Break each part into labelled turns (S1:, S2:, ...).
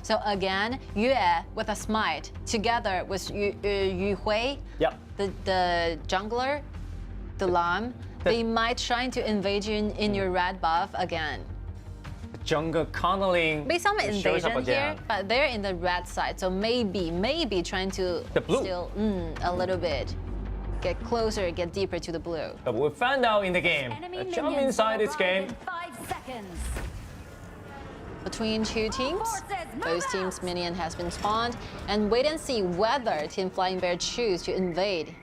S1: So again, Yue with a smite together with Yu Hui,
S2: Yep.
S1: the jungler, the Lam. They might try to invade you in your red buff again.
S2: Jungle tunneling.
S1: Maybe some
S2: shows up
S1: invasion here,
S2: again.
S1: but they're in the red side, so maybe trying to
S2: The blue.
S1: still a little bit get closer, get deeper to the blue.
S2: But we'll find out in the game. Jump inside this game.
S3: 5 seconds.
S1: Between two teams, both teams' minion has been spawned, and wait and see whether Team Flying Bear choose to invade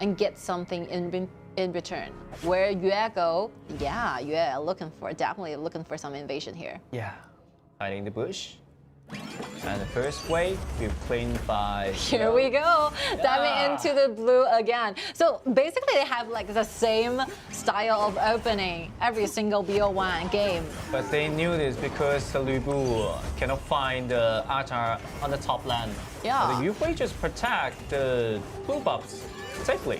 S1: and get something in return. Where Yue go, yeah, Yue definitely looking for some invasion here.
S2: Yeah. Hiding the bush. And the first wave will be played by...
S1: Here we go, diving into the blue again. So basically they have like the same style of opening every single BO1 game.
S2: But they knew this because the Lu Bu cannot find the Atar on the top lane.
S1: Yeah.
S2: So the Yu Hui just protect the blue buffs safely.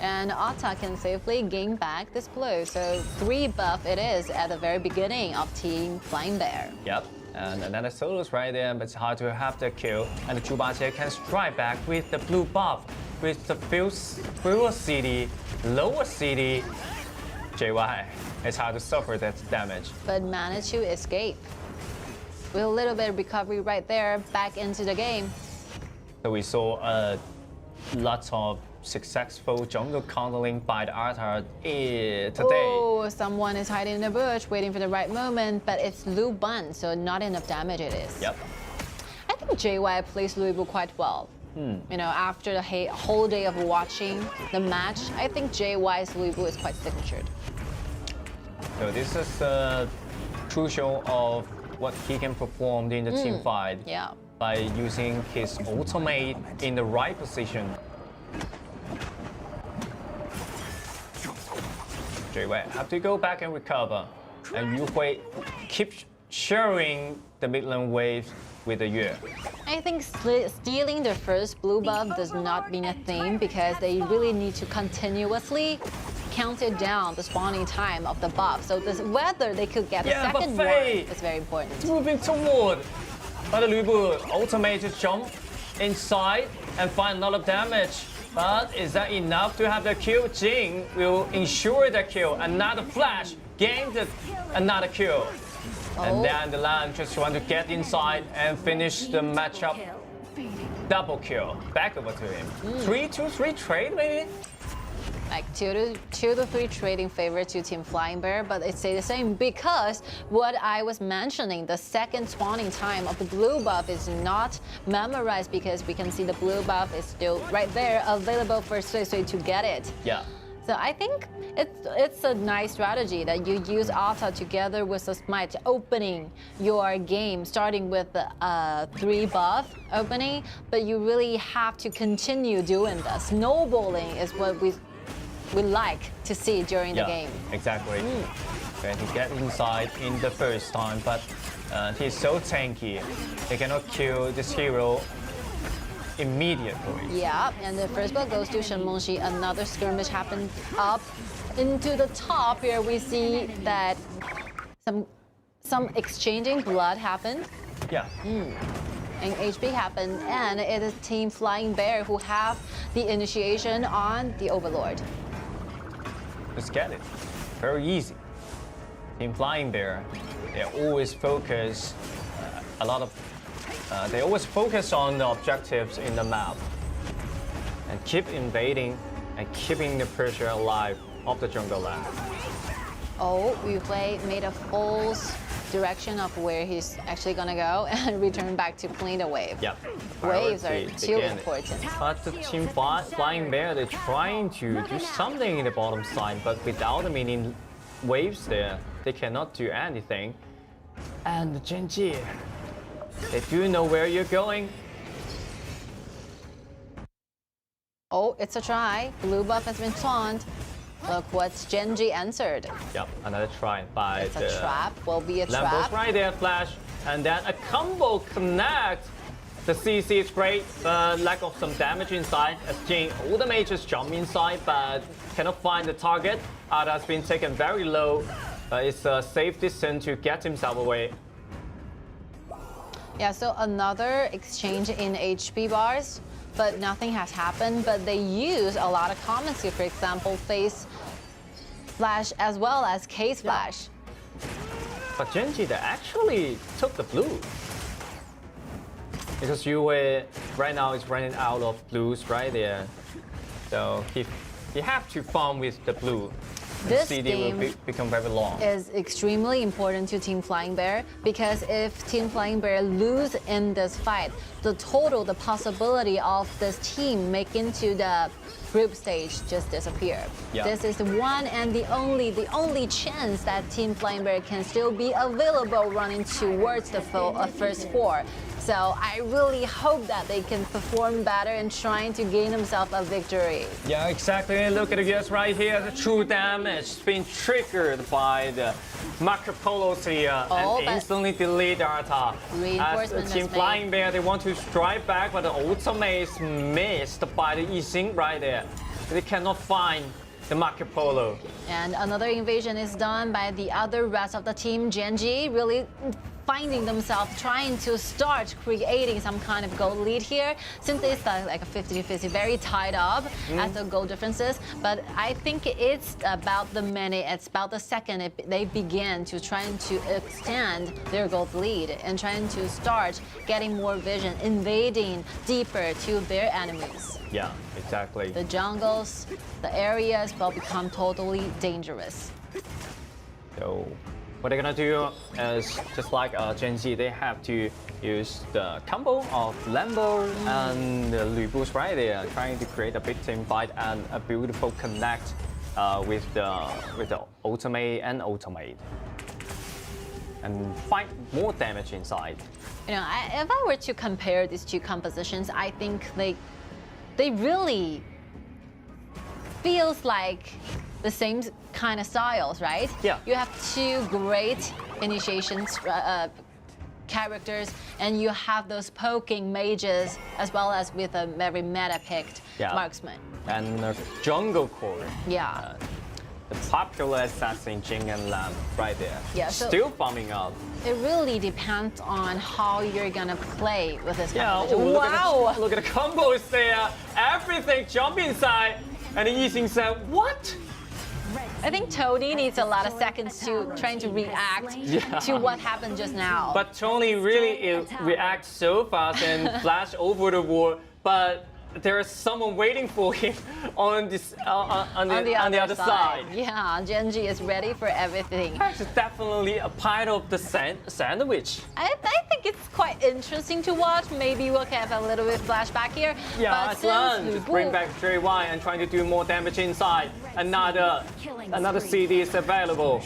S1: And Ata can safely gain back this blue. So 3 buff it is at the very beginning of Team Flying Bear.
S2: Yep. And another solo's right there, but it's hard to have the kill. And the Zhubaxie can strike back with the blue buff, with the fuel city, lower city. JY, it's hard to suffer that damage.
S1: But managed to escape. With a little bit of recovery right there, back into the game.
S2: So we saw lots of successful jungle countering by the Arthur today.
S1: Oh, someone is hiding in the bush, waiting for the right moment, but it's Lu Ban, so not enough damage it is.
S2: Yep.
S1: I think JY plays Lu Bu quite well. You know, after the whole day of watching the match, I think JY's Lu Bu is quite signatured.
S2: So this is crucial of what he can perform in the team fight.
S1: Yeah.
S2: By using his ultimate in the right position. JY have to go back and recover. And Yu Hui keep sharing the mid lane wave with the Yue.
S1: I think stealing the first blue buff does not mean a thing because they really need to continuously count it down the spawning time of the buff. So whether they could get a second one is very important.
S2: It's moving toward. But the Lu Bu ultimate just jump inside and find a lot of damage. But is that enough to have the kill? Jing will ensure the kill. Another flash, gained another kill. And then the Lan just want to get inside and finish the matchup. Double kill. Back over to him. 3-2-3 trade maybe?
S1: Like 2 to 3 trading favor to Team Flying Bear, but it's the same because what I was mentioning, the second spawning time of the blue buff is not memorized because we can see the blue buff is still right there available for Sui Sui to get it.
S2: Yeah.
S1: So I think it's a nice strategy that you use Ata together with the smite opening your game, starting with the 3 buff opening, but you really have to continue doing this. Snowballing is what we like to see during the game.
S2: Exactly. And he get inside in the first time, but he's so tanky. He cannot kill this hero immediately.
S1: Yeah, and the first blood goes to Shenmengxi. Another skirmish happened up into the top. Here we see that some exchanging blood happened.
S2: Yeah.
S1: And HP happened, and it is Team Flying Bear who have the initiation on the Overlord.
S2: Just get it. Very easy. Team Flying Bear, they always focus they always focus on the objectives in the map and keep invading and keeping the pressure alive of the jungle land.
S1: Oh, Yu Hui made a false direction of where he's actually gonna go and return back to clean the wave.
S2: Yeah.
S1: Waves are too important.
S2: But the Team Flying Bear, they're trying to do something in the bottom side, but without the mini waves there, they cannot do anything. And the Gen.G, they do know where you're going.
S1: Oh, it's a try. Blue buff has been taunt. Look what Gen.G answered.
S2: Yep, another try by
S1: It's
S2: the
S1: a trap. Will be a
S2: Lambo's
S1: trap.
S2: right there, flash, and then a combo connect. The CC is great, but lack of some damage inside as Jing ultimate just jump inside, but cannot find the target. Ada has been taken very low. It's a safe distance to get himself away.
S1: Yeah, so another exchange in HP bars, but nothing has happened. But they use a lot of commons here, for example, face flash as well as case flash.
S2: But Gen.G, they actually took the blue. Because Yue right now is running out of blues right there. So he have to farm with the blue.
S1: This
S2: CD
S1: game
S2: will become very long.
S1: is extremely important to Team Flying Bear because if Team Flying Bear lose in this fight, the possibility of this team making to the group stage just disappear.
S2: Yeah.
S1: This is the one and the only chance that Team Flying Bear can still be available running towards the first four. So I really hope that they can perform better in trying to gain themselves a victory.
S2: Yeah, exactly. Look at this right here. The true damage being triggered by the Marco Polo here and instantly delete the attack.
S1: Reinforcement
S2: As Team Flying Bear, they want to strike back, but the ultimate is missed by the Yixing right there. They cannot find the Marco Polo.
S1: And another invasion is done by the other rest of the team. Gen.G really finding themselves trying to start creating some kind of goal lead here, since it's like a 50-50, very tied up as the goal differences. But I think it's about the minute, it's about the second they begin to trying to extend their goal lead and trying to start getting more vision, invading deeper to their enemies.
S2: Yeah, exactly.
S1: The jungles, the areas will become totally dangerous.
S2: So what they're gonna do is just like Gen.G, they have to use the combo of Lambo and Lu Bu's right there, trying to create a big team fight and a beautiful connect with the ultimate and ultimate, and find more damage inside.
S1: You know, if I were to compare these two compositions, I think they really feels like the same kind of styles, right?
S2: Yeah.
S1: You have two great initiations characters, and you have those poking mages as well as with a very meta-picked marksman.
S2: And jungle core.
S1: Yeah.
S2: The popular assassin Jing and Lam right there.
S1: Yeah, so
S2: still farming up.
S1: It really depends on how you're gonna play with this
S2: composition.
S1: Wow!
S2: Look at the combos there. Everything jump inside. And Yixing said, what?
S1: I think Tony needs a lot of seconds to trying to react to what happened just now.
S2: But Tony really reacts so fast and flash over the wall. But there's someone waiting for him on the other side.
S1: Yeah, Gen.G is ready for everything.
S2: It's definitely a part of the sandwich.
S1: I think it's quite interesting to watch. Maybe we'll have a little bit flashback here.
S2: Yeah, Aslan just bring back JY and trying to do more damage inside. Another CD is available.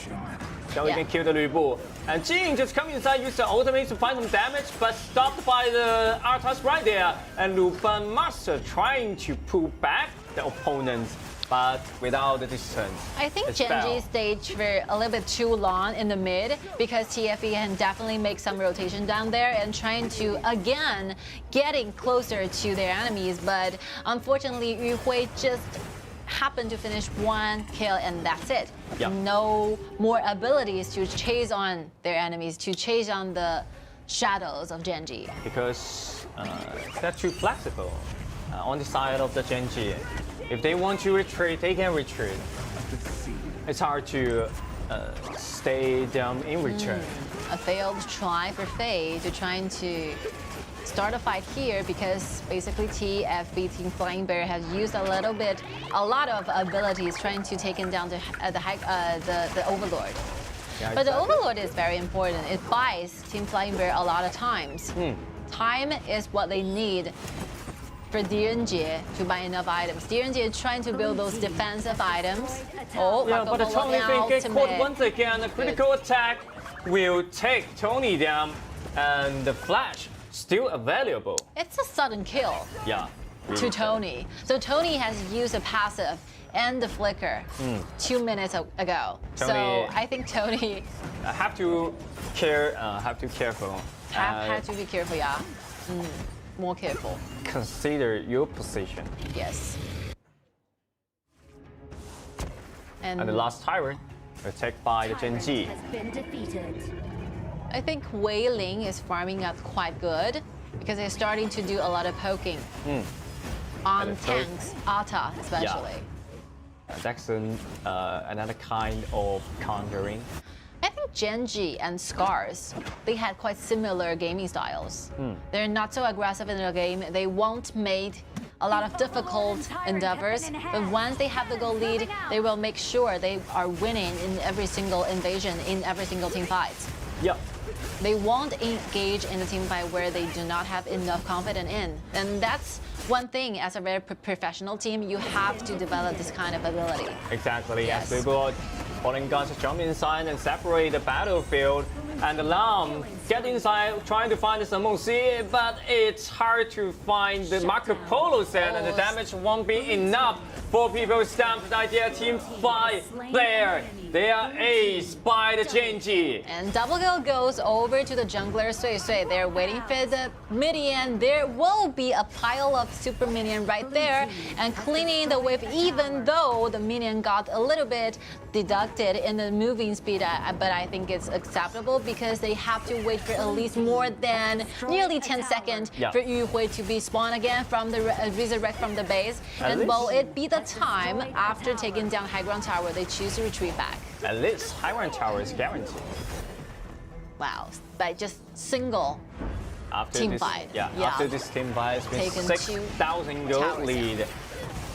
S2: So we can kill the Lu Bu. And Jing just come inside, use the ultimate to find some damage, but stopped by the Arthas right there. And Lu Bu Master trying to pull back the opponents, but without the distance.
S1: I think Gen.G stayed for a little bit too long in the mid because TFE can definitely make some rotation down there and trying to, again, getting closer to their enemies. But unfortunately, Yu Hui just happened to finish one kill and that's it.
S2: Yep.
S1: No more abilities to chase on their enemies, to chase on the shadows of Gen.G.
S2: Because they're too flexible on the side of the Gen.G. If they want to retreat, they can retreat. It's hard to stay them in return.
S1: A failed try for Faye to trying to start a fight here because basically TFB Team Flying Bear has used a lot of abilities trying to take down the Overlord.
S2: Yeah,
S1: but the Overlord is very important. It buys Team Flying Bear a lot of times. Time is what they need for Gen.G to buy enough items. Gen.G is trying to build those defensive items.
S2: Yeah, but the Tony thing get caught once again. The critical attack will take Tony down, and the flash still available.
S1: It's a sudden kill.
S2: Yeah. Really
S1: to Tony. So Tony has used a passive and the flicker 2 minutes ago. So I think Tony
S2: have to care. Have to be careful.
S1: Had to be careful, yeah. More careful.
S2: Consider your position.
S1: Yes.
S2: And the last tyrant attacked by the Gen.G.
S1: I think Wei Ling is farming up quite good because they're starting to do a lot of poking on tanks, Ata especially.
S2: That's another kind of countering.
S1: I think Gen.G and Scars, they had quite similar gaming styles. They're not so aggressive in the game. They won't make a lot of difficult endeavors, but once they have the goal lead, they will make sure they are winning in every single invasion, in every single team fight.
S2: Yep.
S1: They won't engage in a team fight where they do not have enough confidence in. And that's one thing, as a very professional team, you have to develop this kind of ability.
S2: Exactly.
S1: Yes.
S2: As we got falling guns jump inside and separate the battlefield, and the Lam get inside trying to find the Samong C, but it's hard to find the Marco Polo set, and the damage won't be enough for people stamp the idea team 5 player. They are aced by the Gen.G.
S1: And double kill goes over to the jungler Sui Sui. They're waiting for the minion. There will be a pile of super minion right there and cleaning the wave, even though the minion got a little bit deducted in the moving speed. But I think it's acceptable because they have to wait for at least more than nearly 10 seconds for Yu Hui to be spawned again from the resurrect from the base. And will it be the time after taking down high ground tower, they choose to retreat back?
S2: At least high ground tower is guaranteed.
S1: Wow, by just single team fight.
S2: After this team fight, it's been 6,000 gold lead.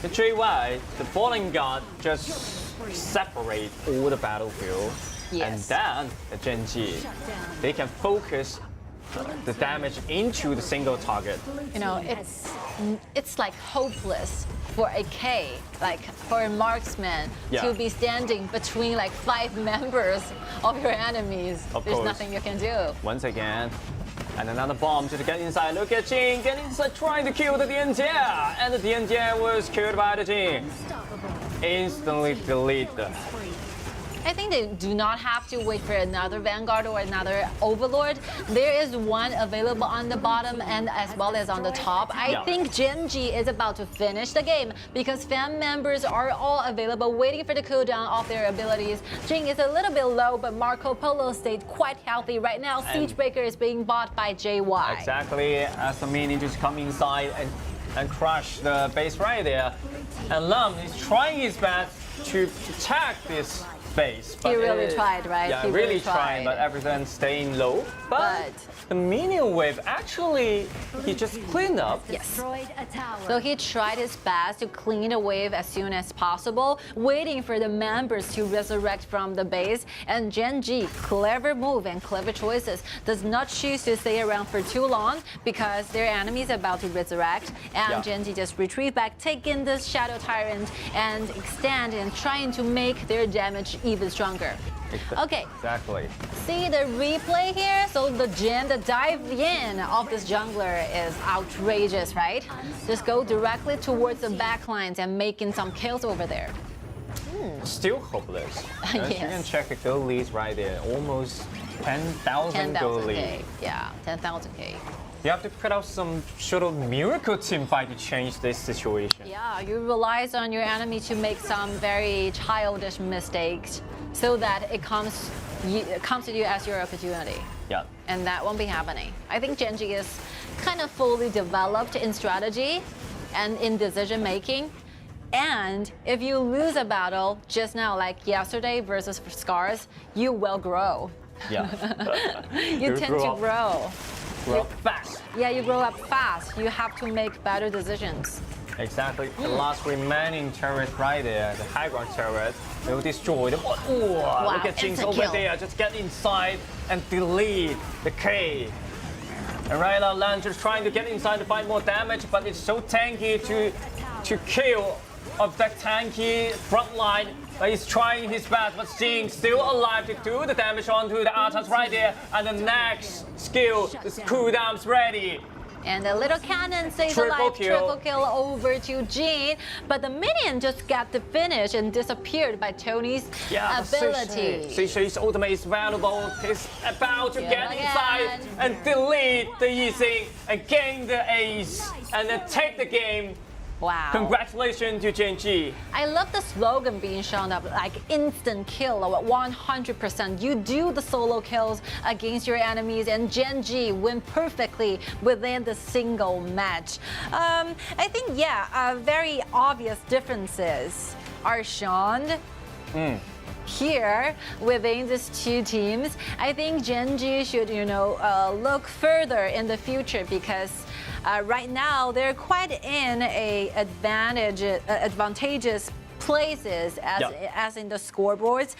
S2: The JY, the falling god, just separate all the battlefield. And then the Gen.G, they can focus the damage into the single target.
S1: You know, it's like hopeless for a K, like for a marksman, to be standing between like 5 members of your enemies. There's nothing you can do.
S2: Once again, and another bomb to get inside. Look at Jing getting inside, trying to kill the DNJ, and the DNJ was killed by the Jing. Instantly deleted.
S1: I think they do not have to wait for another Vanguard or another Overlord. There is one available on the bottom and as well as on the top. I think Gen.G is about to finish the game because fan members are all available waiting for the cooldown of their abilities. Jing is a little bit low, but Marco Polo stayed quite healthy right now. Siegebreaker is being bought by JY.
S2: Exactly, as the minion just come inside and crush the base right there. And Lam is trying his best to protect this base.
S1: He really tried, right?
S2: Yeah,
S1: he
S2: really tried, but everything staying low. But the minion wave, actually, he just cleaned up.
S1: Yes. So he tried his best to clean the wave as soon as possible, waiting for the members to resurrect from the base. And Gen.G, clever move and clever choices, does not choose to stay around for too long because their enemy is about to resurrect. And Gen.G just retreat back, take in the Shadow Tyrant and extend and trying to make their damage even stronger. Okay.
S2: Exactly.
S1: See the replay here? So the dive in of this jungler is outrageous, right? Just go directly towards the backlines and making some kills over there.
S2: Still hopeless. You can check the goal leads right there. Almost 10,000 goal lead.
S1: Yeah, 10,000K.
S2: You have to put out some sort of miracle team fight to change this situation.
S1: Yeah, you rely on your enemy to make some very childish mistakes so that it comes to you as your opportunity.
S2: Yeah.
S1: And that won't be happening. I think Gen.G is kind of fully developed in strategy and in decision making. And if you lose a battle just now, like yesterday versus Scars, you will grow.
S2: Yeah.
S1: you tend to grow.
S2: Grow up fast.
S1: Yeah, you grow up fast. You have to make better decisions.
S2: Exactly. The last remaining turret right there, the high ground turret, will destroy the bot. Wow, look at Jinx over there. Just get inside and delete the K. And right now, Lan just trying to get inside to find more damage, but it's so tanky to kill of that tanky front line. But he's trying his best, but Jing still alive to do the damage onto the Artas right there. And the next skill, the cooldown's ready.
S1: And the little cannon stays alive, triple kill over to Jin. But the minion just got the finish and disappeared by Tony's ability.
S2: Sishi's ultimate is valuable. He's about to get inside and delete the Yixing and gain the ace and then take the game
S1: Wow.
S2: Congratulations to Gen.G.
S1: I love the slogan being shown up, like instant kill, 100%. You do the solo kills against your enemies, and Gen.G win perfectly within the single match. I think, yeah, very obvious differences are shown. Here within these two teams. I think Gen.G should, look further in the future, because right now they're quite in a advantageous places as in the scoreboards.